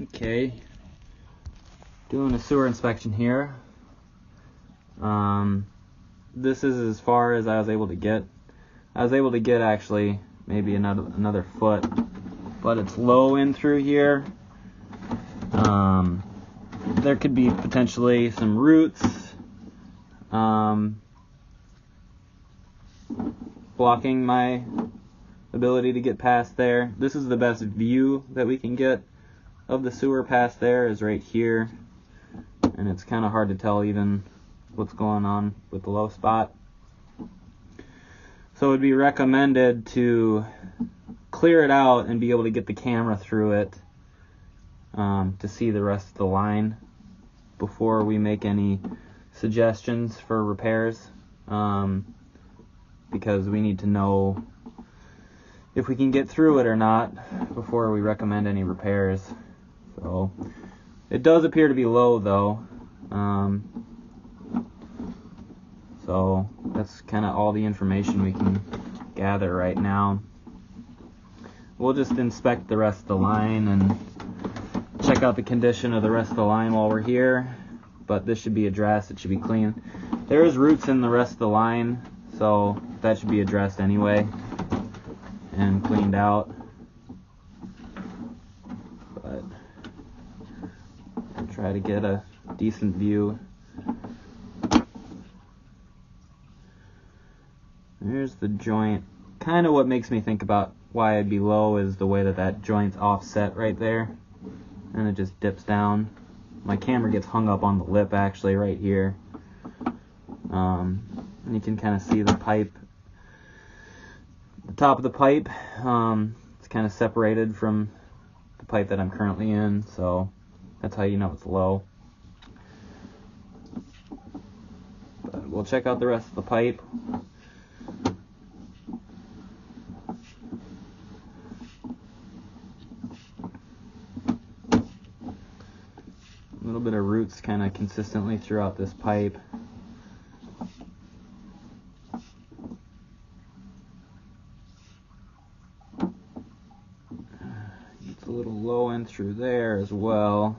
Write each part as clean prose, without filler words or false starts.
Okay, doing a sewer inspection here. This is as far as I was able to get. I was able to get actually maybe another foot, but it's low in through here. There could be potentially some roots blocking my ability to get past there. This is the best view that we can get of the sewer past there, is right here, and it's kind of hard to tell even what's going on with the low spot. So it would be recommended to clear it out and be able to get the camera through it to see the rest of the line before we make any suggestions for repairs, because we need to know if we can get through it or not before we recommend any repairs. So it does appear to be low though, so that's kind of all the information we can gather right now. We'll just inspect the rest of the line and check out the condition of the rest of the line while we're here, but this should be addressed. It should be clean. There is roots in the rest of the line, so that should be addressed anyway and cleaned out. But I'll try to get a decent view. There's the joint. Kind of what makes me think about why I'd be low is the way that joint's offset right there, and it just dips down. My camera gets hung up on the lip actually right here, and you can kind of see the pipe. The top of the pipe, it's kind of separated from the pipe that I'm currently in, so that's how you know it's low. But we'll check out the rest of the pipe. A little bit of roots kind of consistently throughout this pipe. It's a little low in through there as well.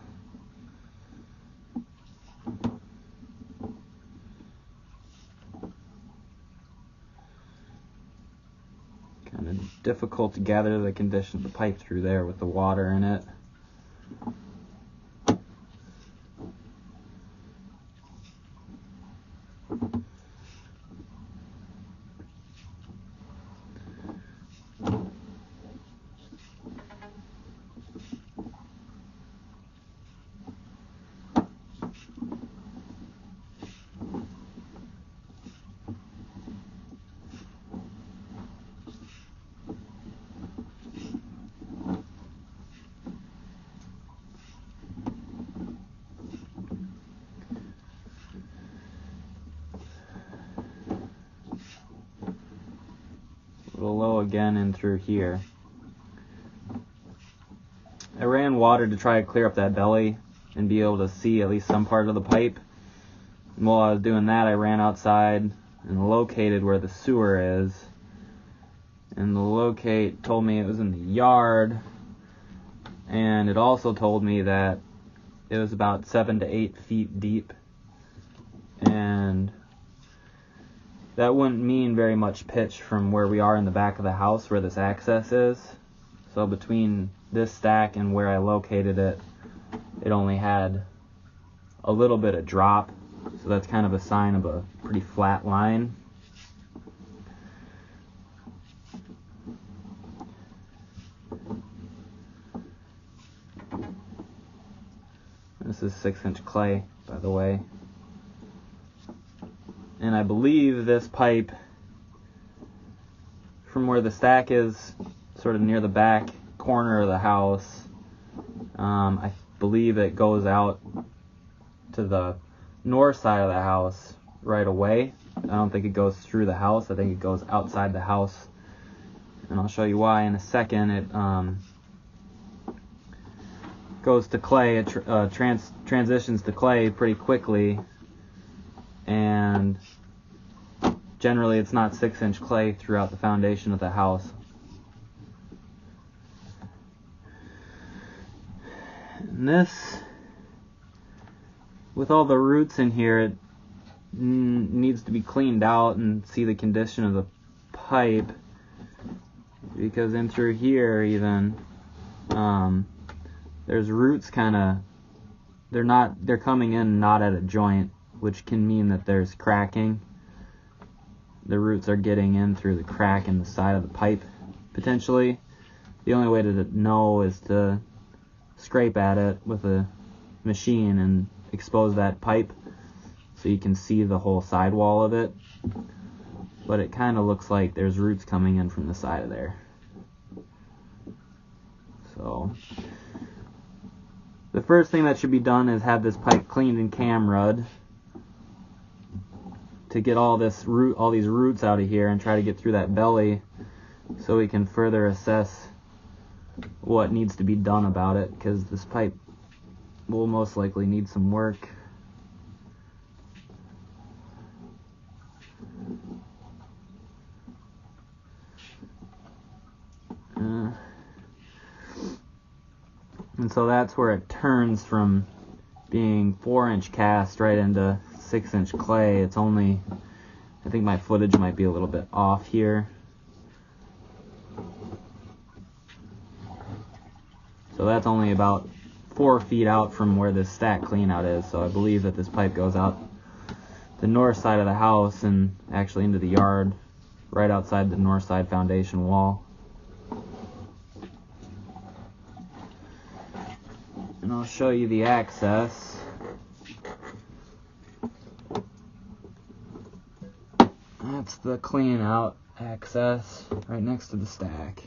Kind of difficult to gather the condition of the pipe through there with the water in it. Low again in through here. I ran water to try to clear up that belly and be able to see at least some part of the pipe. And while I was doing that, I ran outside and located where the sewer is. And the locate told me it was in the yard, and it also told me that it was about 7 to 8 feet deep, and that wouldn't mean very much pitch from where we are in the back of the house where this access is. So between this stack and where I located it, it only had a little bit of drop. So that's kind of a sign of a pretty flat line. This is 6-inch clay, by the way. And I believe this pipe, from where the stack is, sort of near the back corner of the house, I believe it goes out to the north side of the house right away. I don't think it goes through the house. I think it goes outside the house. And I'll show you why in a second. It goes to clay. It transitions to clay pretty quickly. And generally it's not 6-inch clay throughout the foundation of the house. And this, with all the roots in here, it needs to be cleaned out and see the condition of the pipe, because in through here even there's roots they're coming in not at a joint, which can mean that there's cracking. The roots are getting in through the crack in the side of the pipe potentially. The only way to know is to scrape at it with a machine and expose that pipe so you can see the whole sidewall of it. But it kind of looks like there's roots coming in from the side of there. So the first thing that should be done is have this pipe cleaned and camra'd to get all these roots out of here and try to get through that belly so we can further assess what needs to be done about it, because this pipe will most likely need some work. And so that's where it turns from being 4-inch cast right into 6-inch clay. It's only, I think my footage might be a little bit off here. So that's only about 4 feet out from where this stack cleanout is. So I believe that this pipe goes out the north side of the house and actually into the yard, right outside the north side foundation wall. And I'll show you the access. That's the clean out access right next to the stack.